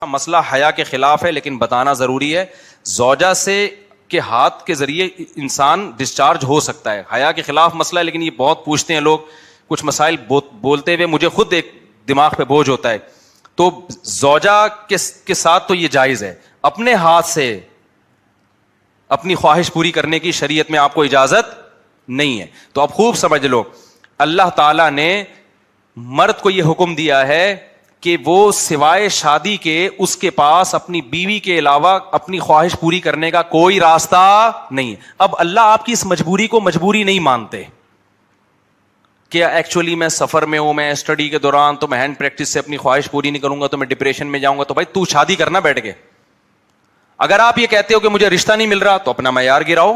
مسئلہ حیا کے خلاف ہے لیکن بتانا ضروری ہے. زوجہ سے کے ہاتھ کے ذریعے انسان ڈسچارج ہو سکتا ہے. حیا کے خلاف مسئلہ ہے لیکن یہ بہت پوچھتے ہیں لوگ, کچھ مسائل بولتے ہوئے مجھے خود ایک دماغ پہ بوجھ ہوتا ہے. تو زوجہ کے ساتھ تو یہ جائز ہے. اپنے ہاتھ سے اپنی خواہش پوری کرنے کی شریعت میں آپ کو اجازت نہیں ہے. تو اب خوب سمجھ لو, اللہ تعالیٰ نے مرد کو یہ حکم دیا ہے کہ وہ سوائے شادی کے اس کے پاس اپنی بیوی کے علاوہ اپنی خواہش پوری کرنے کا کوئی راستہ نہیں ہے. اب اللہ آپ کی اس مجبوری کو مجبوری نہیں مانتے کہ ایکچولی میں سفر میں ہوں, میں اسٹڈی کے دوران تو میں ہینڈ پریکٹس سے اپنی خواہش پوری نہیں کروں گا تو میں ڈپریشن میں جاؤں گا. تو بھائی تو شادی کرنا بیٹھ کے. اگر آپ یہ کہتے ہو کہ مجھے رشتہ نہیں مل رہا تو اپنا معیار گراؤ.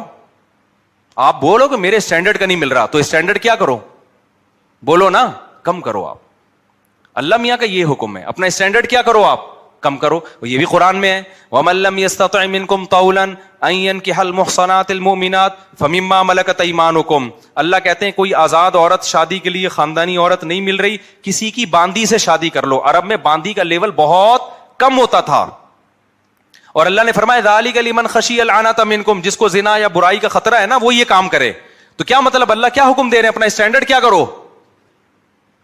آپ بولو کہ میرے اسٹینڈرڈ کا نہیں مل رہا تو اسٹینڈرڈ کیا کرو, بولو نا, کم کرو. آپ اللہ میاں کا یہ حکم ہے, اپنا اسٹینڈرڈ کیا کرو, آپ کم کرو. یہ بھی قرآن میں ہے, وَمَن لَّمْ يَسْتَطِعْ مِنكُمْ طَوْلًا أَن يَنكِحَ الْمُحْصَنَاتِ الْمُؤْمِنَاتِ فَمِمَّا مَلَكَتْ أَيْمَانُكُمْ. اللہ کہتے ہیں کوئی آزاد عورت شادی کے لیے خاندانی عورت نہیں مل رہی, کسی کی باندی سے شادی کر لو. عرب میں باندی کا لیول بہت کم ہوتا تھا, اور اللہ نے فرمایا ذَلِكَ لِمَنْ خَشِيَ الْعَنَتَ مِنكُمْ, جس کو زنا یا برائی کا خطرہ ہے نا وہ یہ کام کرے. تو کیا مطلب, اللہ کیا حکم دے رہے ہیں, اپنا اسٹینڈرڈ کیا کرو,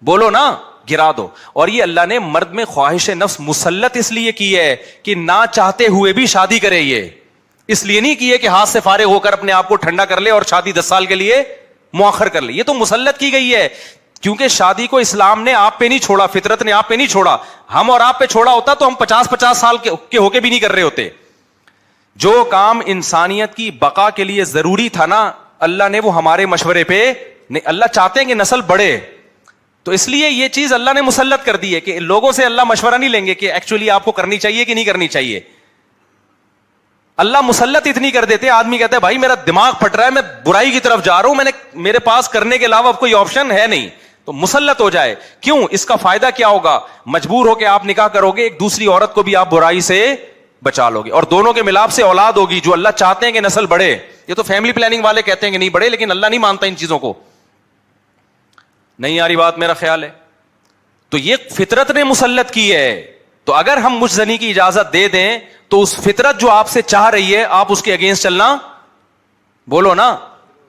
بولو نا, گرا دو. اور یہ اللہ نے مرد میں خواہش نفس مسلط اس لیے کی ہے کہ نہ چاہتے ہوئے بھی شادی کرے. یہ اس لیے نہیں کی ہے کہ ہاتھ سے فارغ ہو کر اپنے آپ کو ٹھنڈا کر لے اور شادی 10 سال کے لیے مؤخر کر لے. یہ تو مسلط کی گئی ہے, کیونکہ شادی کو اسلام نے آپ پہ نہیں چھوڑا, فطرت نے آپ پہ نہیں چھوڑا. ہم اور آپ پہ چھوڑا ہوتا تو ہم 50 سال کے ہو کے بھی نہیں کر رہے ہوتے. جو کام انسانیت کی بقا کے لیے ضروری تھا نا, اللہ نے وہ ہمارے مشورے پہ نہیں. اللہ چاہتے ہیں کہ نسل بڑھے, تو اس لیے یہ چیز اللہ نے مسلط کر دی ہے کہ لوگوں سے اللہ مشورہ نہیں لیں گے کہ ایکچولی آپ کو کرنی چاہیے کہ نہیں کرنی چاہیے. اللہ مسلط اتنی کر دیتے, آدمی کہتا ہے بھائی میرا دماغ پھٹ رہا ہے, میں برائی کی طرف جا رہا ہوں, میرے پاس کرنے کے علاوہ اب کوئی آپشن ہے نہیں, تو مسلط ہو جائے. کیوں, اس کا فائدہ کیا ہوگا, مجبور ہو کے آپ نکاح کرو گے, ایک دوسری عورت کو بھی آپ برائی سے بچا لو گے, اور دونوں کے ملاپ سے اولاد ہوگی جو اللہ چاہتے ہیں کہ نسل بڑھے. یہ تو فیملی پلاننگ والے کہتے ہیں کہ نہیں بڑھے, لیکن اللہ نہیں مانتا ان چیزوں کو. نہیں آ رہی بات, میرا خیال ہے. تو یہ فطرت نے مسلط کی ہے. تو اگر ہم مجھ زنی کی اجازت دے دیں تو اس فطرت جو آپ سے چاہ رہی ہے آپ اس کے اگینسٹ چلنا, بولو نا,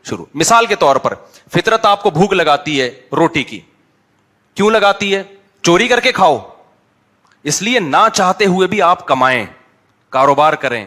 شروع. مثال کے طور پر فطرت آپ کو بھوک لگاتی ہے روٹی کی, کیوں لگاتی ہے, چوری کر کے کھاؤ. اس لیے نہ چاہتے ہوئے بھی آپ کمائیں, کاروبار کریں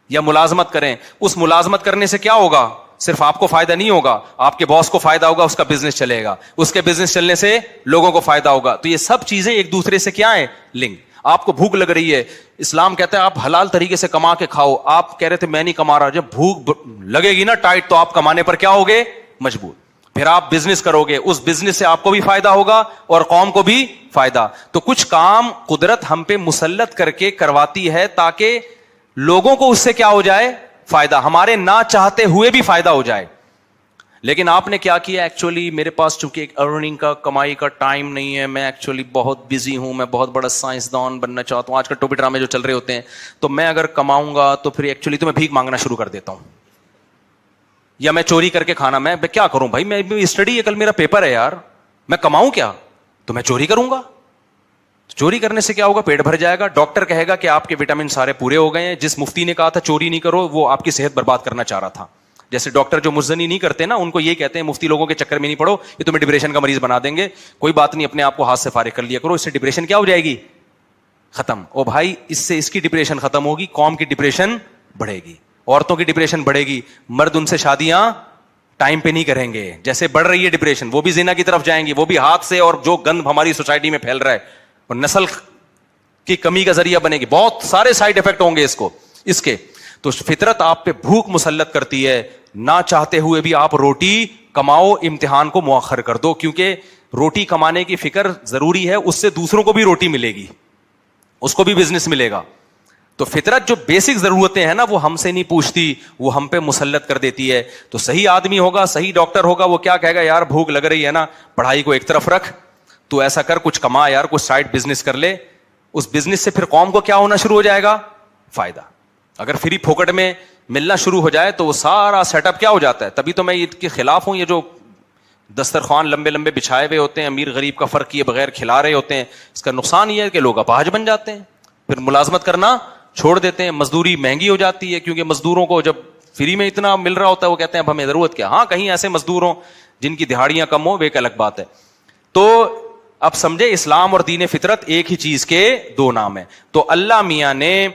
یا ملازمت کریں. اس ملازمت کرنے سے کیا ہوگا, صرف آپ کو فائدہ نہیں ہوگا, آپ کے باس کو فائدہ ہوگا, اس کا بزنس چلے گا, اس کے بزنس چلنے سے لوگوں کو فائدہ ہوگا. تو یہ سب چیزیں ایک دوسرے سے کیا ہیں, لنک. آپ کو بھوک لگ رہی ہے, اسلام کہتا ہے آپ حلال طریقے سے کما کے کھاؤ. آپ کہہ رہے تھے میں نہیں کما رہا, جب بھوک لگے گی نا ٹائٹ تو آپ کمانے پر کیا ہوگے, مجبور. پھر آپ بزنس کرو گے, اس بزنس سے آپ کو بھی فائدہ ہوگا اور قوم کو بھی فائدہ. تو کچھ کام قدرت ہم پہ مسلط کر کے کرواتی ہے تاکہ لوگوں کو اس سے کیا ہو جائے, فائدہ, ہمارے نہ چاہتے ہوئے بھی فائدہ ہو جائے. لیکن آپ نے کیا کیا, ایکچولی میرے پاس چونکہ ارننگ کا, کمائی کا ٹائم نہیں ہے, میں ایکچولی بہت بزی ہوں, میں بہت بڑا سائنسدان بننا چاہتا ہوں. آج کل ٹوپی ڈرامے جو چل رہے ہوتے ہیں, تو میں اگر کماؤں گا تو پھر ایکچولی تو میں بھیک مانگنا شروع کر دیتا ہوں, یا میں چوری کر کے کھانا, میں کیا کروں بھائی, میں اسٹڈی ہے, کل میرا پیپر ہے یار, میں کماؤں کیا, تو میں چوری کروں گا. چوری کرنے سے کیا ہوگا, پیٹ بھر جائے گا. ڈاکٹر کہے گا کہ آپ کے وٹامن سارے پورے ہو گئے ہیں. جس مفتی نے کہا تھا چوری نہیں کرو, وہ آپ کی صحت برباد کرنا چاہ رہا تھا. جیسے ڈاکٹر جو مزنی نہیں کرتے نا, ان کو یہ کہتے ہیں مفتی لوگوں کے چکر میں نہیں پڑو, یہ تمہیں ڈپریشن کا مریض بنا دیں گے. کوئی بات نہیں, اپنے آپ کو ہاتھ سے فارغ کر لیا کرو, اس سے ڈپریشن کیا ہو جائے گی, ختم. او بھائی, اس سے اس کی ڈپریشن ختم ہوگی, قوم کی ڈپریشن بڑھے گی, عورتوں کی ڈپریشن بڑھے گی. مرد ان سے شادیاں ٹائم پہ نہیں کریں گے. جیسے بڑھ رہی ہے ڈپریشن, وہ بھی زنا کی طرف جائیں گی, وہ بھی ہاتھ سے, اور جو گند ہماری سوسائٹی میں پھیل رہا ہے, اور نسل کی کمی کا ذریعہ بنے گی. بہت سارے سائیڈ افیکٹ ہوں گے اس کے. تو فطرت آپ پہ بھوک مسلط کرتی ہے, نہ چاہتے ہوئے بھی آپ روٹی کماؤ, امتحان کو مؤخر کر دو, کیونکہ روٹی کمانے کی فکر ضروری ہے, اس سے دوسروں کو بھی روٹی ملے گی, اس کو بھی بزنس ملے گا. تو فطرت جو بیسک ضرورتیں ہیں نا وہ ہم سے نہیں پوچھتی, وہ ہم پہ مسلط کر دیتی ہے. تو صحیح آدمی ہوگا, صحیح ڈاکٹر ہوگا, وہ کیا کہے گا, یار بھوک لگ رہی ہے نا, پڑھائی کو ایک طرف رکھ, تو ایسا کر, کچھ کما یار, کچھ سائڈ بزنس کر لے. اس بزنس سے پھر قوم کو کیا ہونا شروع ہو جائے گا, فائدہ. اگر فری پھوکٹ میں ملنا شروع ہو جائے تو وہ سارا سیٹ اپ کیا ہو جاتا ہے. تبھی تو میں اس کے خلاف ہوں, یہ جو دسترخوان لمبے لمبے بچھائے ہوئے ہوتے ہیں, امیر غریب کا فرق کیے بغیر کھلا رہے ہوتے ہیں, اس کا نقصان یہ ہے کہ لوگ اپاہج بن جاتے ہیں. پھر ملازمت کرنا چھوڑ دیتے ہیں, مزدوری مہنگی ہو جاتی ہے, کیونکہ مزدوروں کو جب فری میں اتنا مل رہا ہوتا ہے وہ کہتے ہیں اب ہمیں ضرورت کیا. ہاں کہیں ایسے مزدور ہوں جن کی دہاڑیاں کم ہو, وہ ایک الگ بات ہے. تو اب سمجھے اسلام اور دین فطرت ایک ہی چیز کے دو نام ہیں. تو اللہ میاں نے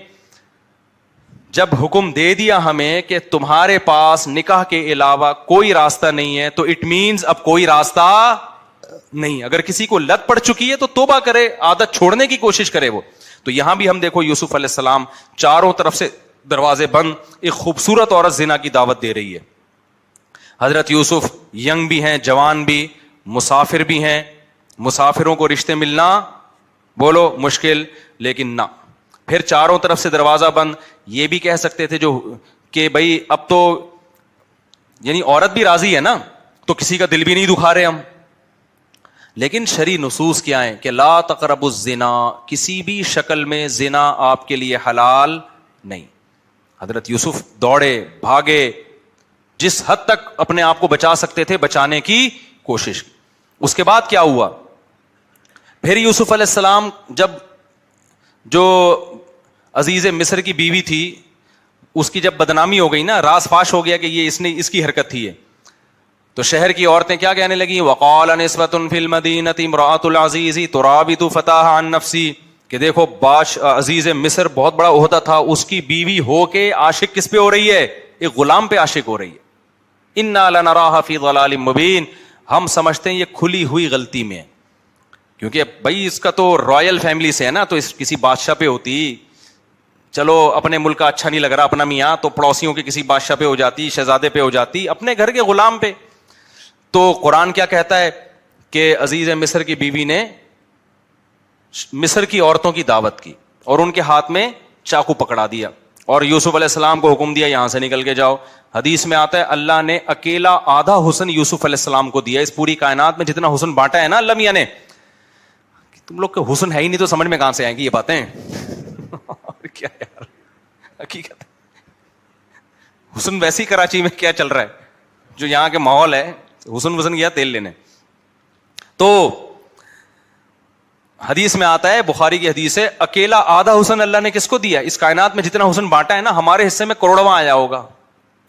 جب حکم دے دیا ہمیں کہ تمہارے پاس نکاح کے علاوہ کوئی راستہ نہیں ہے, تو اٹ مینز اب کوئی راستہ نہیں. اگر کسی کو لت پڑ چکی ہے تو توبہ کرے, عادت چھوڑنے کی کوشش کرے وہ. تو یہاں بھی ہم دیکھو یوسف علیہ السلام چاروں طرف سے دروازے بند, ایک خوبصورت عورت زنا کی دعوت دے رہی ہے. حضرت یوسف ینگ بھی ہیں, جوان بھی, مسافر بھی ہیں. مسافروں کو رشتے ملنا بولو مشکل, لیکن نہ, پھر چاروں طرف سے دروازہ بند. یہ بھی کہہ سکتے تھے جو کہ بھائی اب تو یعنی عورت بھی راضی ہے نا, تو کسی کا دل بھی نہیں دکھا رہے ہم. لیکن شرعی نصوص کیا ہیں کہ لا تقربوا الزنا, کسی بھی شکل میں زنا آپ کے لیے حلال نہیں. حضرت یوسف دوڑے بھاگے, جس حد تک اپنے آپ کو بچا سکتے تھے بچانے کی کوشش. اس کے بعد کیا ہوا, پھر یوسف علیہ السلام جب جو عزیز مصر کی بیوی تھی اس کی جب بدنامی ہو گئی نا, راز فاش ہو گیا کہ یہ اس کی حرکت تھی, تو شہر کی عورتیں کیا کہنے لگی, وقال نسوۃ فی المدینہ امرأۃ العزیز تراود فتاها عن نفسی, کہ دیکھو باش عزیز مصر بہت بڑا عہدہ تھا, اس کی بیوی ہو کے عاشق کس پہ ہو رہی ہے, ایک غلام پہ عاشق ہو رہی ہے. انا لنراها فی ضلال مبین, ہم سمجھتے ہیں یہ کھلی ہوئی غلطی میں ہے, کیونکہ بھائی اس کا تو رائل فیملی سے ہے نا, تو اس کسی بادشاہ پہ ہوتی, چلو اپنے ملک کا اچھا نہیں لگ رہا اپنا میاں, تو پڑوسیوں کے کسی بادشاہ پہ ہو جاتی, شہزادے پہ ہو جاتی, اپنے گھر کے غلام پہ. تو قرآن کیا کہتا ہے کہ عزیز مصر کی بیوی نے مصر کی عورتوں کی دعوت کی اور ان کے ہاتھ میں چاقو پکڑا دیا, اور یوسف علیہ السلام کو حکم دیا یہاں سے نکل کے جاؤ. حدیث میں آتا ہے اللہ نے اکیلا آدھا حسن یوسف علیہ السلام کو دیا. اس پوری کائنات میں جتنا حسن بانٹا ہے نا اللہ میاں نے, تم لوگ کے حسن ہے ہی نہیں تو سمجھ میں کہاں سے آئیں گی یہ باتیں. کیا یار حقیقت, حسن ویسی کراچی میں کیا چل رہا ہے, جو یہاں کے ماحول ہے, حسن وسن گیا تیل لینے. تو حدیث میں آتا ہے, بخاری کی حدیث ہے, اکیلا آدھا حسن اللہ نے کس کو دیا, اس کائنات میں جتنا حسن بانٹا ہے نا, ہمارے حصے میں کروڑواں آیا ہوگا,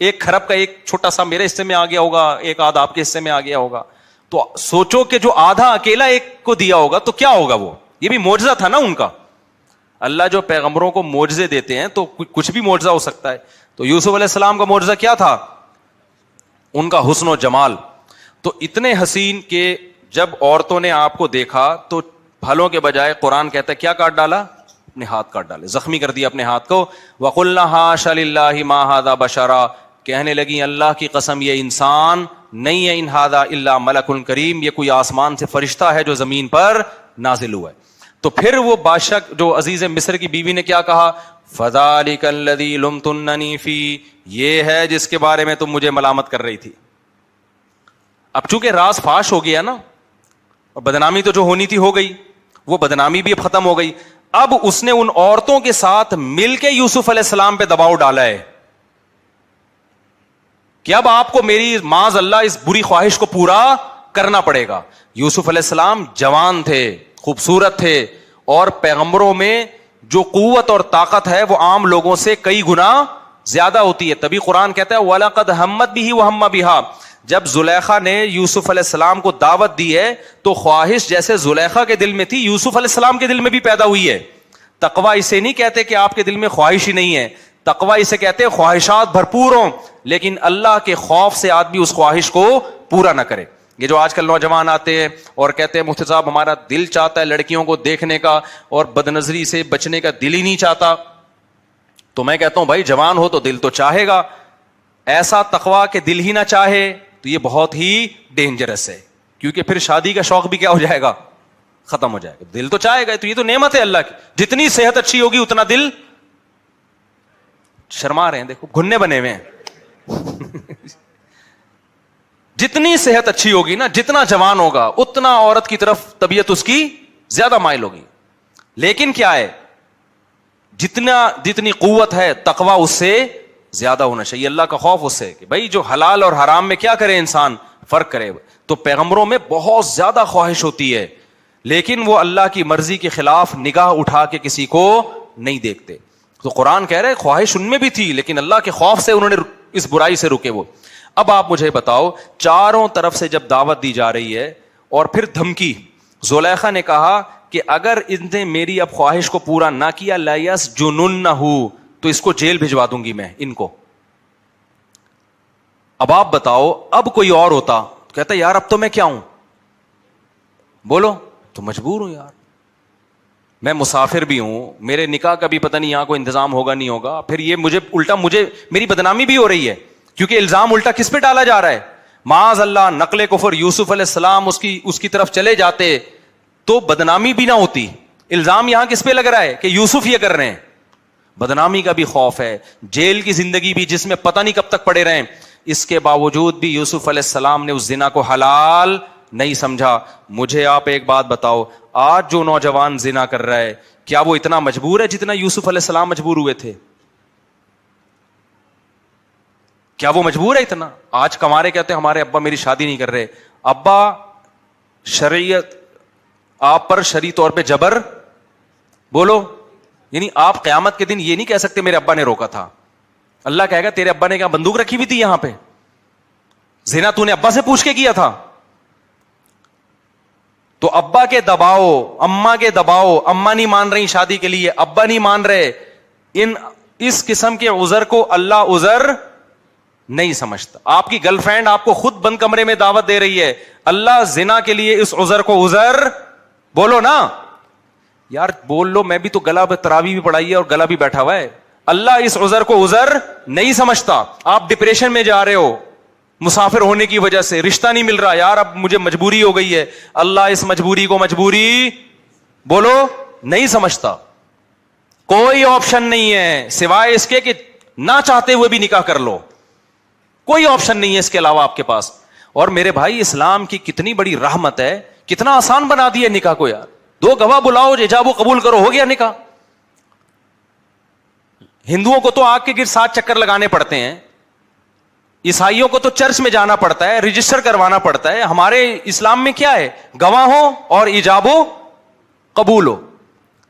ایک کھرب کا ایک چھوٹا سا میرے حصے میں آ گیا ہوگا, ایک آدھا آپ کے حصے میں آ گیا ہوگا. تو سوچو کہ جو آدھا اکیلا ایک کو دیا ہوگا تو کیا ہوگا, وہ یہ بھی معجزہ تھا نا ان کا. اللہ جو پیغمبروں کو معجزے دیتے ہیں تو کچھ بھی معجزہ ہو سکتا ہے. تو یوسف علیہ السلام کا معجزہ کیا تھا, ان کا حسن و جمال. تو اتنے حسین کہ جب عورتوں نے آپ کو دیکھا تو پھلوں کے بجائے قرآن کہتا ہے کیا کاٹ ڈالا, اپنے ہاتھ کاٹ ڈالے, زخمی کر دیا اپنے ہاتھ کو. وَقُلْنَا حَاشَ لِلَّهِ مَا هَذَا بَشَرًا, کہنے لگی اللہ کی قسم یہ انسان نہیں ہے, ان هَذَا إِلَّا مَلَكٌ کریم, یہ کوئی آسمان سے فرشتہ ہے جو زمین پر نازل ہوا ہے. تو پھر وہ بادشاہ جو عزیز مصر کی بیوی نے کیا کہا, فَذَلِكَ الَّذِي لُمْتُنَّنِي فِيهِ, یہ ہے جس کے بارے میں تم مجھے ملامت کر رہی تھی. اب چونکہ راز فاش ہو گیا نا, اور بدنامی تو جو ہونی تھی ہو گئی, وہ بدنامی بھی اب ختم ہو گئی. اب اس نے ان عورتوں کے ساتھ مل کے یوسف علیہ السلام پہ دباؤ ڈالا ہے کہ اب آپ کو میری معاذ اللہ اس بری خواہش کو پورا کرنا پڑے گا. یوسف علیہ السلام جوان تھے, خوبصورت تھے, اور پیغمبروں میں جو قوت اور طاقت ہے وہ عام لوگوں سے کئی گنا زیادہ ہوتی ہے. تبھی قرآن کہتا ہے وَلَقَدْ هَمَّتْ بِهِ وَهَمَّ بِهَا, جب زلیخا نے یوسف علیہ السلام کو دعوت دی ہے تو خواہش جیسے زلیخا کے دل میں تھی یوسف علیہ السلام کے دل میں بھی پیدا ہوئی ہے. تقوی اسے نہیں کہتے کہ آپ کے دل میں خواہش ہی نہیں ہے, تقوی اسے کہتے ہیں خواہشات بھرپور ہوں لیکن اللہ کے خوف سے آدمی اس خواہش کو پورا نہ کرے. یہ جو آج کل نوجوان آتے ہیں اور کہتے ہیں مفتی صاحب ہمارا دل چاہتا ہے لڑکیوں کو دیکھنے کا اور بدنظری سے بچنے کا دل ہی نہیں چاہتا, تو میں کہتا ہوں بھائی جوان ہو تو دل تو چاہے گا, ایسا تقوی کہ دل ہی نہ چاہے تو یہ بہت ہی ڈینجرس ہے, کیونکہ پھر شادی کا شوق بھی کیا ہو جائے گا, ختم ہو جائے گا. دل تو چاہے گا, تو یہ تو نعمت ہے اللہ کی, جتنی صحت اچھی ہوگی اتنا دل, شرما رہے ہیں دیکھو گھننے بنے ہوئے ہیں جتنی صحت اچھی ہوگی نا, جتنا جوان ہوگا اتنا عورت کی طرف طبیعت اس کی زیادہ مائل ہوگی. لیکن کیا ہے, جتنی قوت ہے تقوی اس سے زیادہ ہونا چاہیے, اللہ کا خوف اس سے کہ بھائی جو حلال اور حرام میں کیا کرے انسان, فرق کرے. تو پیغمبروں میں بہت زیادہ خواہش ہوتی ہے لیکن وہ اللہ کی مرضی کے خلاف نگاہ اٹھا کے کسی کو نہیں دیکھتے. تو قرآن کہہ رہے خواہش ان میں بھی تھی لیکن اللہ کے خوف سے انہوں نے اس برائی سے رکے. وہ اب آپ مجھے بتاؤ, چاروں طرف سے جب دعوت دی جا رہی ہے اور پھر دھمکی, زلیخا نے کہا کہ اگر ان نے میری اب خواہش کو پورا نہ کیا لَيَسْجُنُنَّهُ, تو اس کو جیل بھجوا دوں گی میں ان کو. اب آپ بتاؤ, اب کوئی اور ہوتا کہتا یار اب تو میں کیا ہوں, بولو, تو مجبور ہوں یار, میں مسافر بھی ہوں, میرے نکاح کا بھی پتہ نہیں یہاں کوئی انتظام ہوگا نہیں ہوگا, پھر یہ مجھے الٹا میری بدنامی بھی ہو رہی ہے کیونکہ الزام الٹا کس پہ ڈالا جا رہا ہے, معاذ اللہ نقل کفر, یوسف علیہ السلام اس کی طرف چلے جاتے تو بدنامی بھی نہ ہوتی. الزام یہاں کس پہ لگ رہا ہے کہ یوسف یہ کر رہے ہیں, بدنامی کا بھی خوف ہے, جیل کی زندگی بھی جس میں پتہ نہیں کب تک پڑے رہیں. اس کے باوجود بھی یوسف علیہ السلام نے اس زنا کو حلال نہیں سمجھا. مجھے آپ ایک بات بتاؤ, آج جو نوجوان زنا کر رہا ہے کیا وہ اتنا مجبور ہے جتنا یوسف علیہ السلام مجبور ہوئے تھے؟ کیا وہ مجبور ہے اتنا؟ آج کمارے کہتے ہیں ہمارے ابا میری شادی نہیں کر رہے. ابا شریعت آپ پر شرعی طور پہ جبر, بولو, یعنی آپ قیامت کے دن یہ نہیں کہہ سکتے میرے ابا نے روکا تھا. اللہ کہے گا تیرے ابا نے کیا بندوق رکھی ہوئی تھی یہاں پہ, زنا تو نے ابا سے پوچھ کے کیا تھا؟ تو ابا کے دباؤ, اماں کے دباؤ, اماں نہیں مان رہی شادی کے لیے, ابا نہیں مان رہے, اس قسم کے عذر کو اللہ عذر نہیں سمجھتا. آپ کی گرل فرینڈ آپ کو خود بند کمرے میں دعوت دے رہی ہے, اللہ زنا کے لیے اس عذر کو عذر, بولو نا یار, بول لو, میں بھی تو گلا تراویح بھی پڑھائی ہے اور گلا بھی بیٹھا ہوا ہے. اللہ اس عذر کو عذر نہیں سمجھتا. آپ ڈپریشن میں جا رہے ہو مسافر ہونے کی وجہ سے, رشتہ نہیں مل رہا, یار اب مجھے مجبوری ہو گئی ہے, اللہ اس مجبوری کو مجبوری, بولو, نہیں سمجھتا. کوئی آپشن نہیں ہے سوائے اس کے کہ نہ چاہتے ہوئے بھی نکاح کر لو, کوئی آپشن نہیں ہے اس کے علاوہ آپ کے پاس. اور میرے بھائی اسلام کی کتنی بڑی رحمت ہے, کتنا آسان بنا دیا نکاح کو یار. 2 گواہ بلاؤ, ایجاب و قبول کرو, ہو گیا نکاح. ہندوؤں کو تو آگ کے گر 7 چکر لگانے پڑتے ہیں, عیسائیوں کو تو چرچ میں جانا پڑتا ہے, رجسٹر کروانا پڑتا ہے. ہمارے اسلام میں کیا ہے, گواہ ہو اور ایجاب و قبول ہو.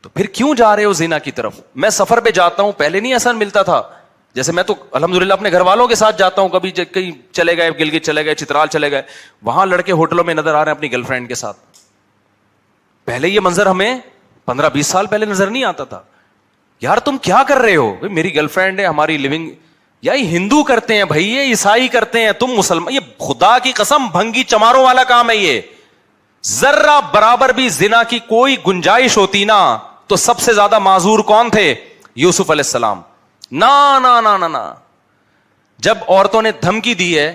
تو پھر کیوں جا رہے ہو زنا کی طرف؟ میں سفر پہ جاتا ہوں, پہلے نہیں ایسا ملتا تھا, جیسے میں تو الحمدللہ اپنے گھر والوں کے ساتھ جاتا ہوں, کبھی کہیں چلے گئے, گلگت چلے گئے, چترال چلے گئے, وہاں لڑکے ہوٹلوں میں نظر آ رہے ہیں اپنی گرل فرینڈ کے ساتھ. پہلے یہ منظر ہمیں 15-20 سال پہلے نظر نہیں آتا تھا. یار تم کیا کر رہے ہو؟ میری گرل فرینڈ ہے, ہماری لیونگ. یا یہ ہندو کرتے ہیں بھائی, یہ عیسائی کرتے ہیں, تم مسلمان, یہ خدا کی قسم بھنگی چماروں والا کام ہے یہ. ذرہ برابر بھی زنا کی کوئی گنجائش ہوتی نا تو سب سے زیادہ معذور کون تھے؟ یوسف علیہ السلام. نا نا نا نا نا, جب عورتوں نے دھمکی دی ہے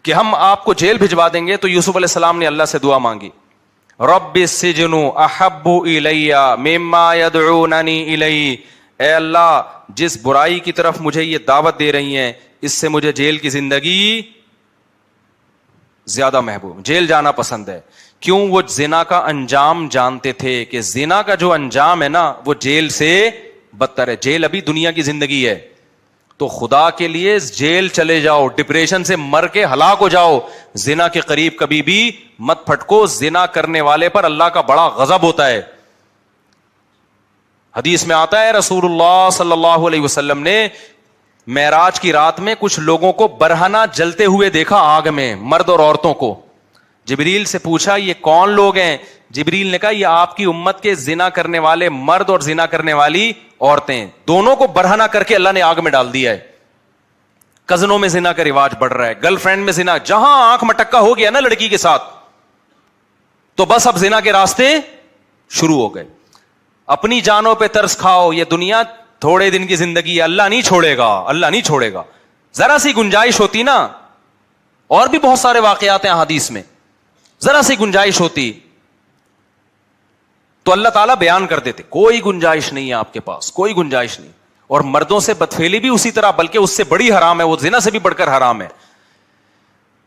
کہ ہم آپ کو جیل بھجوا دیں گے تو یوسف علیہ السلام نے اللہ سے دعا مانگی, رب السجن احب الی مما یدعوننی الی, اے اللہ جس برائی کی طرف مجھے یہ دعوت دے رہی ہیں اس سے مجھے جیل کی زندگی زیادہ محبوب, جیل جانا پسند ہے. کیوں؟ وہ زنا کا انجام جانتے تھے کہ زنا کا جو انجام ہے نا وہ جیل سے بدتر ہے. جیل ابھی دنیا کی زندگی ہے, تو خدا کے لیے جیل چلے جاؤ, ڈپریشن سے مر کے ہلاک ہو جاؤ, زنا کے قریب کبھی بھی مت پھٹکو. زنا کرنے والے پر اللہ کا بڑا غضب ہوتا ہے. حدیث میں آتا ہے رسول اللہ صلی اللہ علیہ وسلم نے معراج کی رات میں کچھ لوگوں کو برہنہ جلتے ہوئے دیکھا آگ میں, مرد اور عورتوں کو. جبریل سے پوچھا یہ کون لوگ ہیں؟ جبریل نے کہا یہ آپ کی امت کے زنا کرنے والے مرد اور زنا کرنے والی عورتیں, دونوں کو برہنہ کر کے اللہ نے آگ میں ڈال دیا ہے. کزنوں میں زنا کا رواج بڑھ رہا ہے, گرل فرینڈ میں زنا, جہاں آنکھ مٹکا ہو گیا نا لڑکی کے ساتھ تو بس اب زنا کے راستے شروع ہو گئے. اپنی جانوں پہ ترس کھاؤ, یہ دنیا تھوڑے دن کی زندگی ہے, اللہ نہیں چھوڑے گا, اللہ نہیں چھوڑے گا. ذرا سی گنجائش ہوتی نا, اور بھی بہت سارے واقعات ہیں حدیث میں, ذرا سی گنجائش ہوتی تو اللہ تعالیٰ بیان کر دیتے. کوئی گنجائش نہیں ہے آپ کے پاس, کوئی گنجائش نہیں. اور مردوں سے بدفعلی بھی اسی طرح, بلکہ اس سے بڑی حرام ہے, وہ زنا سے بھی بڑھ کر حرام ہے.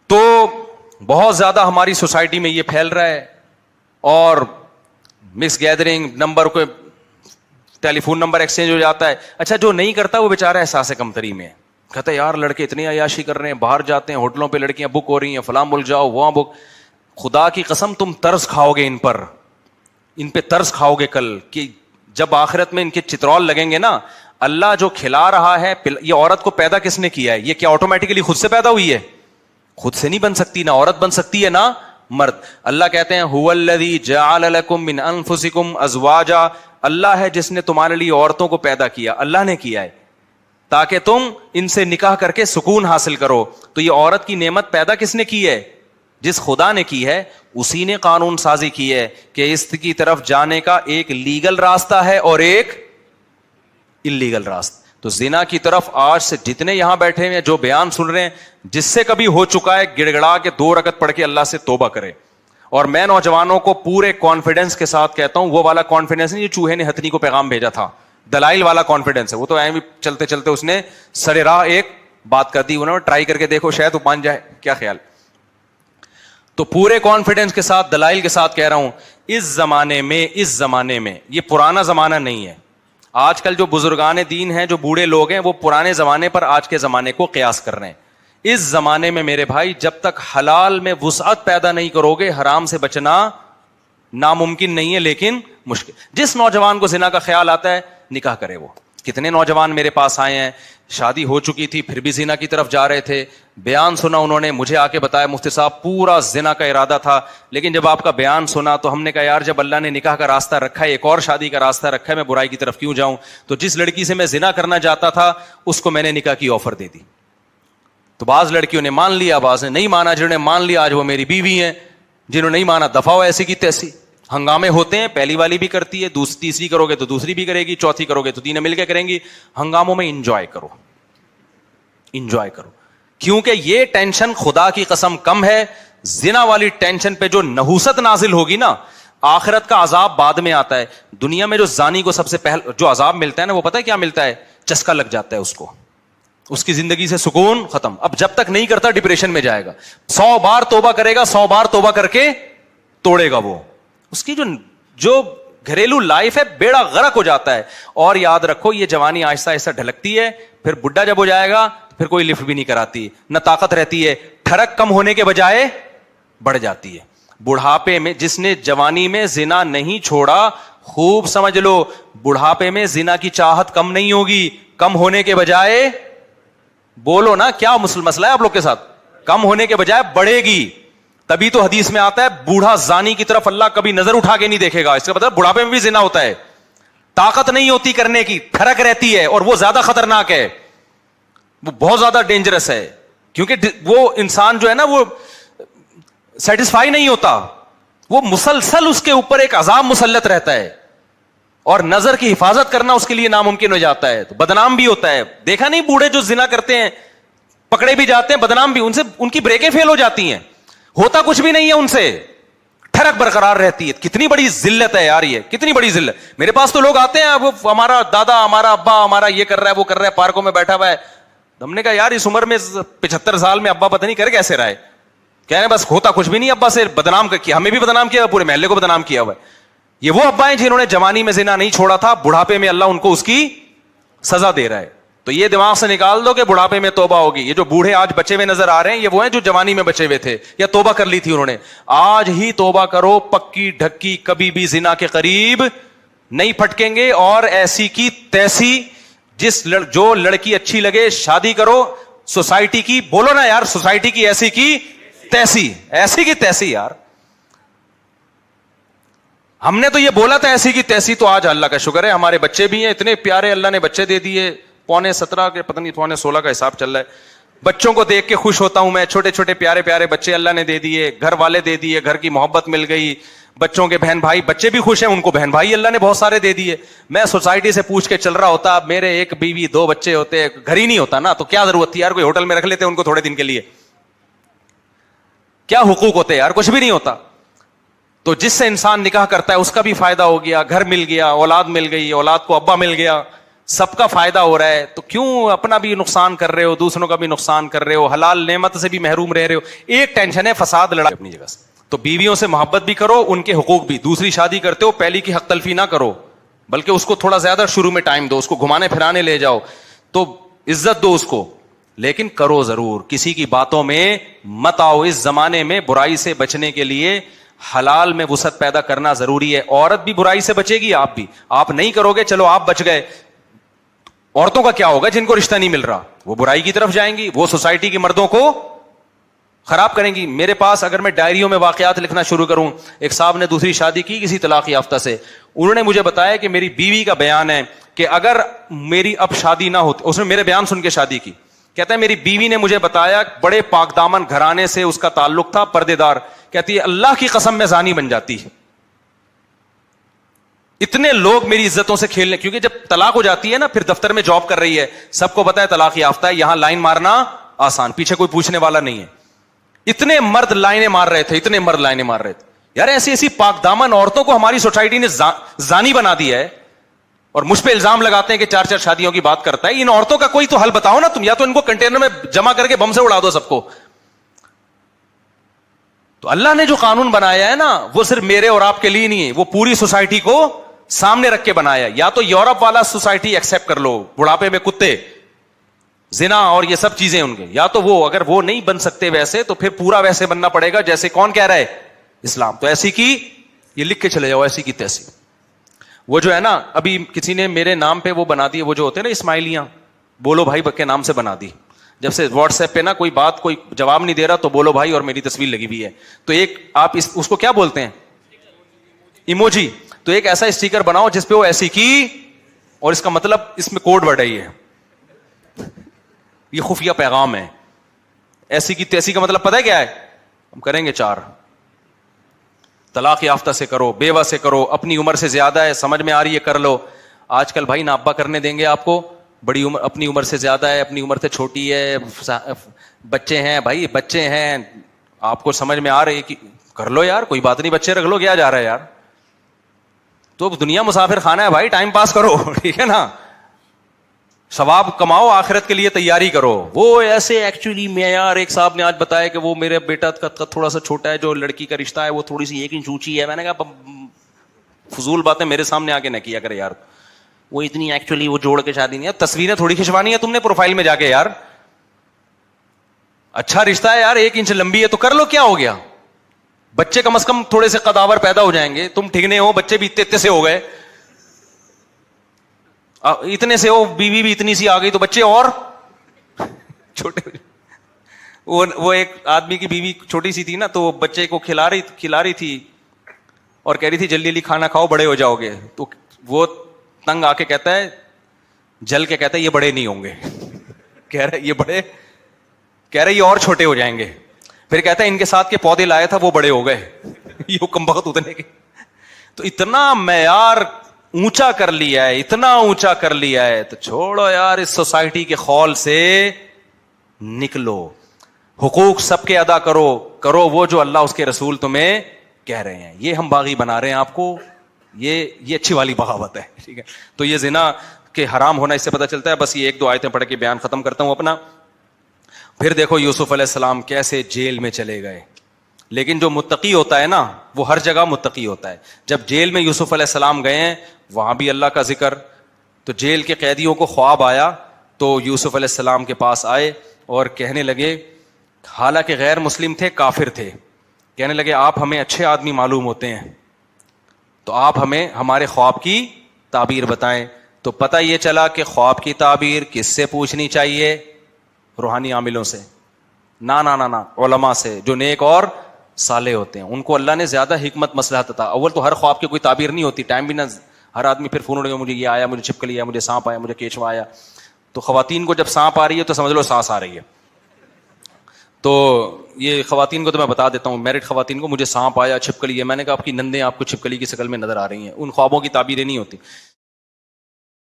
تو بہت زیادہ ہماری سوسائٹی میں یہ پھیل رہا ہے, اور مکس گیدرنگ, نمبر کو ٹیلی فون نمبر ایکسچینج ہو جاتا ہے. اچھا جو نہیں کرتا وہ بیچارہ احساس کمتری میں ہے, کہتا ہے یار لڑکے اتنی عیاشی کر رہے ہیں, باہر جاتے ہیں ہوٹلوں پہ لڑکیاں بک ہو رہی ہیں, فلاں ملک جاؤ وہاں بک. خدا کی قسم تم ترس کھاؤ گے ان پر, ان پہ ترس کھاؤ گے کل کہ جب آخرت میں ان کے چترول لگیں گے نا, اللہ جو کھلا رہا ہے, یہ عورت کو پیدا کس نے کیا ہے؟ یہ کیا آٹومیٹکلی خود سے پیدا ہوئی ہے؟ خود سے نہیں بن سکتی, نہ عورت بن سکتی ہے نہ مرد. اللہ کہتے ہیں هو الذی جعل لکم من انفسکم ازواجا, اللہ ہے جس نے تمہارے لیے عورتوں کو پیدا کیا, اللہ نے کیا ہے تاکہ تم ان سے نکاح کر کے سکون حاصل کرو. تو یہ عورت کی نعمت پیدا کس نے کی ہے؟ جس خدا نے کی ہے, اسی نے قانون سازی کی ہے کہ اس کی طرف جانے کا ایک لیگل راستہ ہے اور ایک اللیگل راستہ. تو زنا کی طرف آج سے جتنے یہاں بیٹھے ہیں جو بیان سن رہے ہیں, جس سے کبھی ہو چکا ہے گڑ گڑا کے 2 رکعت پڑھ کے اللہ سے توبہ کرے. اور میں نوجوانوں کو پورے کانفیڈنس کے ساتھ کہتا ہوں, وہ والا کانفیڈنس نہیں جو چوہے نے ہتھنی کو پیغام بھیجا تھا, دلائل والا کانفیڈنس ہے. وہ تو ایویں بھی چلتے چلتے اس نے سر راہ ایک بات کر دی, انہوں نے ٹرائی کر کے دیکھو شاید وہ مان جائے, کیا خیال. تو پورے کانفیڈنس کے ساتھ دلائل کے ساتھ کہہ رہا ہوں, اس زمانے میں یہ پرانا زمانہ نہیں ہے. آج کل جو بزرگان دین ہیں, جو بوڑھے لوگ ہیں, وہ پرانے زمانے پر آج کے زمانے کو قیاس کر رہے ہیں. اس زمانے میں میرے بھائی جب تک حلال میں وسعت پیدا نہیں کرو گے, حرام سے بچنا ناممکن نہیں ہے لیکن مشکل. جس نوجوان کو زنا کا خیال آتا ہے نکاح کرے. وہ کتنے نوجوان میرے پاس آئے ہیں, شادی ہو چکی تھی پھر بھی زنا کی طرف جا رہے تھے, بیان سنا انہوں نے, مجھے آ کے بتایا مفتی صاحب پورا زنا کا ارادہ تھا, لیکن جب آپ کا بیان سنا تو ہم نے کہا یار جب اللہ نے نکاح کا راستہ رکھا ہے, ایک اور شادی کا راستہ رکھا ہے, میں برائی کی طرف کیوں جاؤں. تو جس لڑکی سے میں زنا کرنا چاہتا تھا اس کو میں نے نکاح کی آفر دے دی. تو بعض لڑکیوں نے مان لیا, بعض نے نہیں مانا. جنہوں نے مان لیا آج وہ میری بیوی ہیں, جنہوں نے نہیں مانا دفعہ ہو ایسی کی تیسی. ہنگامے ہوتے ہیں, پہلی والی بھی کرتی ہے, تیسری کرو گے تو دوسری بھی کرے گی, چوتھی کرو گے تو تینوں مل کے کریں گی. ہنگاموں میں انجوائے کرو, انجوائے کرو, کیونکہ یہ ٹینشن خدا کی قسم کم ہے. زنا والی ٹینشن پہ جو نحوست نازل ہوگی نا, آخرت کا عذاب بعد میں آتا ہے. دنیا میں جو زانی کو سب سے پہلے جو عذاب ملتا ہے نا, وہ پتہ ہے کیا ملتا ہے؟ چسکا لگ جاتا ہے اس کو, اس کی زندگی سے سکون ختم. اب جب تک نہیں کرتا ڈپریشن میں جائے گا. 100 بار توبہ کرے گا, 100 بار توبہ کر کے توڑے گا. وہ اس کی جو گھریلو لائف ہے بیڑا غرق ہو جاتا ہے. اور یاد رکھو یہ جوانی آہستہ آہستہ ڈھلکتی ہے, پھر بڈھا جب ہو جائے گا پھر کوئی لفٹ بھی نہیں کراتی, نہ طاقت رہتی ہے, ٹھڑک کم ہونے کے بجائے بڑھ جاتی ہے. بڑھاپے میں جس نے جوانی میں زنا نہیں چھوڑا, خوب سمجھ لو بڑھاپے میں زنا کی چاہت کم نہیں ہوگی, کم ہونے کے بجائے, بولو نا کیا مسئلہ ہے آپ لوگ کے ساتھ, کم ہونے کے بجائے بڑھے گی. تبھی تو حدیث میں آتا ہے بوڑھا زانی کی طرف اللہ کبھی نظر اٹھا کے نہیں دیکھے گا. اس کا مطلب بڑھاپے میں بھی زنا ہوتا ہے, طاقت نہیں ہوتی کرنے کی, ٹھڑک رہتی ہے, اور وہ زیادہ خطرناک ہے, وہ بہت زیادہ ڈینجرس ہے. کیونکہ وہ انسان جو ہے نا وہ سیٹسفائی نہیں ہوتا, وہ مسلسل اس کے اوپر ایک عذاب مسلط رہتا ہے, اور نظر کی حفاظت کرنا اس کے لیے ناممکن ہو جاتا ہے, تو بدنام بھی ہوتا ہے. دیکھا نہیں بوڑھے جو زنا کرتے ہیں پکڑے بھی جاتے ہیں, بدنام بھی, ان کی بریکیں فیل ہو جاتی ہیں, ہوتا کچھ بھی نہیں ہے ان سے, ٹھڑک برقرار رہتی ہے. کتنی بڑی ذلت ہے یار, یہ کتنی بڑی ذلت. میرے پاس تو لوگ آتے ہیں, وہ ہمارا دادا, ہمارا ابا, ہمارا یہ کر رہا ہے, وہ کر رہا ہے, پارکوں میں بیٹھا ہوا ہے. ہم نے کہا یار اس عمر میں 75 سال میں ابا پتہ نہیں کر کیسے رہا ہے. کہہ رہے ہیں بس ہوتا کچھ بھی نہیں, ابا سے بدنام کیا, ہمیں بھی بدنام کیا, پورے محلے کو بدنام کیا ہوا ہے. یہ وہ ابا ہیں جنہوں نے جوانی میں زنا نہیں چھوڑا تھا, بڑھاپے میں اللہ ان کو اس کی سزا دے رہا ہے. تو یہ دماغ سے نکال دو کہ بڑھاپے میں توبہ ہوگی. یہ جو بوڑھے آج بچے ہوئے نظر آ رہے ہیں, یہ وہ ہیں جو جوانی میں بچے ہوئے تھے یا توبہ کر لی تھی انہوں نے. آج ہی توبہ کرو, پکی ڈھکی, کبھی بھی زنا کے قریب نہیں پھٹکیں گے. اور ایسی کی تیسی, جو لڑکی اچھی لگے شادی کرو. سوسائٹی کی بولو نا یار, سوسائٹی کی ایسی کی تیسی, ایسی کی تیسی. یار ہم نے تو یہ بولا تھا ایسی کی تیسی, تو آج اللہ کا شکر ہے ہمارے بچے بھی ہیں اتنے پیارے, اللہ نے بچے دے دیے. 17.25 کے پتہ نہیں 16.25 کا حساب چل رہا ہے. بچوں کو دیکھ کے خوش ہوتا ہوں میں, چھوٹے چھوٹے پیارے پیارے بچے اللہ نے دے دیے, گھر والے دے دیے, گھر کی محبت مل گئی. بچوں کے بہن بھائی, بچے بھی خوش ہیں, ان کو بہن بھائی اللہ نے بہت سارے دے دیے. میں سوسائٹی سے پوچھ کے چل رہا ہوتا, اب میرے ایک بیوی 2 بچے ہوتے, گھر ہی نہیں ہوتا نا, تو کیا ضرورت تھی یار, کوئی ہوٹل میں رکھ لیتے ان کو تھوڑے دن کے لیے, کیا حقوق ہوتے یار, کچھ بھی نہیں ہوتا. تو جس سے انسان نکاح کرتا ہے اس کا بھی فائدہ ہو گیا, گھر مل گیا, اولاد مل گئی, اولاد کو ابا مل گیا, سب کا فائدہ ہو رہا ہے. تو کیوں اپنا بھی نقصان کر رہے ہو, دوسروں کا بھی نقصان کر رہے ہو, حلال نعمت سے بھی محروم رہ رہے ہو. ایک ٹینشن ہے فساد, لڑائی اپنی جگہ سے. تو بیویوں سے محبت بھی کرو, ان کے حقوق بھی. دوسری شادی کرتے ہو پہلی کی حق تلفی نہ کرو, بلکہ اس کو تھوڑا زیادہ شروع میں ٹائم دو, اس کو گھمانے پھرانے لے جاؤ, تو عزت دو اس کو, لیکن کرو ضرور, کسی کی باتوں میں مت آؤ. اس زمانے میں برائی سے بچنے کے لیے حلال میں وسعت پیدا کرنا ضروری ہے. عورت بھی برائی سے بچے گی, آپ بھی. آپ نہیں کرو گے, چلو آپ بچ گئے, عورتوں کا کیا ہوگا جن کو رشتہ نہیں مل رہا؟ وہ برائی کی طرف جائیں گی, وہ سوسائٹی کے مردوں کو خراب کریں گی. میرے پاس اگر میں ڈائریوں میں واقعات لکھنا شروع کروں, ایک صاحب نے دوسری شادی کی کسی طلاق یافتہ سے, انہوں نے مجھے بتایا کہ میری بیوی کا بیان ہے کہ اگر میری اب شادی نہ ہوتی, اس نے میرے بیان سن کے شادی کی, کہتا ہے میری بیوی نے مجھے بتایا بڑے پاک دامن گھرانے سے اس کا تعلق تھا, پردے دار, کہتی ہے اللہ کی قسم میں زانی بن جاتی. اتنے لوگ میری عزتوں سے کھیلنے, کیونکہ جب طلاق ہو جاتی ہے نا, پھر دفتر میں جاب کر رہی ہے, سب کو پتا ہے طلاق یافتہ ہے, یہاں لائن مارنا آسان, پیچھے کوئی پوچھنے والا نہیں ہے. اتنے مرد لائنیں مار رہے تھے, اتنے مرد لائنیں مار رہے تھے. یار ایسی ایسی پاک دامن عورتوں کو ہماری سوسائٹی نے زانی بنا دیا ہے, اور مجھ پہ الزام لگاتے ہیں کہ 4 شادیوں کی بات کرتا ہے. ان عورتوں کا کوئی تو حل بتاؤ نا تم, یا تو ان کو کنٹینر میں جمع کر کے بم سے اڑا دو سب کو. تو اللہ نے جو قانون بنایا ہے نا, وہ صرف میرے اور آپ کے لیے نہیں ہے, وہ پوری سوسائٹی کو سامنے رکھ کے بنایا. یا تو یورپ والا سوسائٹی ایکسپٹ کر لو, بڑھاپے میں کتے, زنا اور یہ سب چیزیں ان کے, یا تو وہ, اگر وہ نہیں بن سکتے ویسے تو پھر پورا ویسے بننا پڑے گا جیسے کون کہہ رہا ہے, اسلام. تو ایسی کی, یہ لکھ کے چلے جاؤ, ایسی کی تیسی. وہ جو ہے نا, ابھی کسی نے میرے نام پہ وہ بنا دی, وہ جو ہوتے ہیں نا اسماعیلیاں, بولو بھائی کے نام سے بنا دی. جب سے واٹس ایپ پہ نا کوئی بات کوئی جواب نہیں دے رہا تو بولو بھائی اور میری تصویر لگی ہوئی ہے, تو ایک آپ اس کو کیا بولتے ہیں, ایموجی. تو ایک ایسا اسٹیکر بناؤ جس پہ وہ ایسی کی, اور اس کا مطلب اس میں کوڈ ورڈ ہے, یہ خفیہ پیغام ہے. ایسی کی تیسی کا مطلب پتہ ہے کیا ہے؟ ہم کریں گے 4. طلاق یافتہ سے کرو, بیوہ سے کرو, اپنی عمر سے زیادہ ہے, سمجھ میں آ رہی ہے کر لو. آج کل بھائی نہ ابا کرنے دیں گے آپ کو, بڑی عمر, اپنی عمر سے زیادہ ہے, اپنی عمر سے چھوٹی ہے, بچے ہیں بھائی, بچے ہیں, آپ کو سمجھ میں آ رہی ہے کہ کر لو یار, کوئی بات نہیں, بچے رکھ لو, کیا جا رہا ہے یار. تو دنیا مسافر خانہ ہے بھائی, ٹائم پاس کرو, ٹھیک ہے نا, ثواب کماؤ, آخرت کے لیے تیاری کرو. وہ ایسے ایکچولی میں یار, ایک صاحب نے آج بتایا کہ وہ میرے بیٹا کا تھوڑا سا چھوٹا ہے, جو لڑکی کا رشتہ ہے وہ تھوڑی سی 1 انچ اونچی ہے. میں نے کہا فضول باتیں میرے سامنے آ کے نہ کیا کرے یار, وہ اتنی ایکچولی وہ جوڑ کے شادی نہیں ہے. تصویریں تھوڑی کھنچوانی ہے تم نے پروفائل میں جا کے یار, اچھا رشتہ ہے یار, 1 انچ لمبی ہے تو کر لو, کیا ہو گیا. بچے کم از کم تھوڑے سے قداور پیدا ہو جائیں گے. تم ٹھگنے ہو, بچے بھی اتنے سے ہو گئے, اتنے سے ہو, بیوی بھی اتنی سی آ گئی تو بچے اور چھوٹے. وہ ایک آدمی کی بیوی چھوٹی سی تھی نا, تو بچے کو کھلا رہی تھی اور کہہ رہی تھی جلدی جلدی کھانا کھاؤ, بڑے ہو جاؤ گے. تو وہ تنگ آ کے کہتا ہے, جل کے کہتا ہے یہ بڑے نہیں ہوں گے. کہہ رہے یہ اور چھوٹے ہو جائیں گے. پھر کہتا ہے ان کے ساتھ کے پودے لائے تھا وہ بڑے ہو گئے. یہ کمبخت اتنے کے. تو اتنا معیار اونچا کر لیا ہے, اتنا اونچا کر لیا ہے, تو چھوڑو یار, اس سوسائٹی کے خول سے نکلو. حقوق سب کے ادا کرو وہ جو اللہ اس کے رسول تمہیں کہہ رہے ہیں. یہ ہم باغی بنا رہے ہیں آپ کو, یہ اچھی والی بغاوت ہے, ٹھیک ہے. تو یہ زنا کے حرام ہونا اس سے پتہ چلتا ہے. بس یہ 1-2 آیتیں پڑھ کے بیان ختم کرتا ہوں اپنا. پھر دیکھو یوسف علیہ السلام کیسے جیل میں چلے گئے. لیکن جو متقی ہوتا ہے نا, وہ ہر جگہ متقی ہوتا ہے. جب جیل میں یوسف علیہ السلام گئے ہیں, وہاں بھی اللہ کا ذکر. تو جیل کے قیدیوں کو خواب آیا, تو یوسف علیہ السلام کے پاس آئے اور کہنے لگے, حالانکہ غیر مسلم تھے, کافر تھے, کہنے لگے آپ ہمیں اچھے آدمی معلوم ہوتے ہیں, تو آپ ہمیں ہمارے خواب کی تعبیر بتائیں. تو پتہ یہ چلا کہ خواب کی تعبیر کس سے پوچھنی چاہیے؟ روحانی عاملوں سے, نا علماء سے جو نیک اور صالح ہوتے ہیں. ان کو اللہ نے زیادہ حکمت مصلحت عطا. اول تو ہر خواب کی کوئی تعبیر نہیں ہوتی, ٹائم بھی نہ, ہر آدمی پھر فون اڑے, مجھے یہ آیا, مجھے چھپکلی آیا, مجھے سانپ آیا, مجھے کیچوا آیا. تو خواتین کو جب سانپ آ رہی ہے تو سمجھ لو سانس آ رہی ہے. تو یہ خواتین کو تو میں بتا دیتا ہوں, میرڈ خواتین کو, مجھے سانپ آیا, چھپکلی ہے. میں نے کہا آپ کی نندیں آپ کو چھپکلی کی شکل میں نظر آ رہی ہیں. ان خوابوں کی تعبیریں نہیں ہوتی.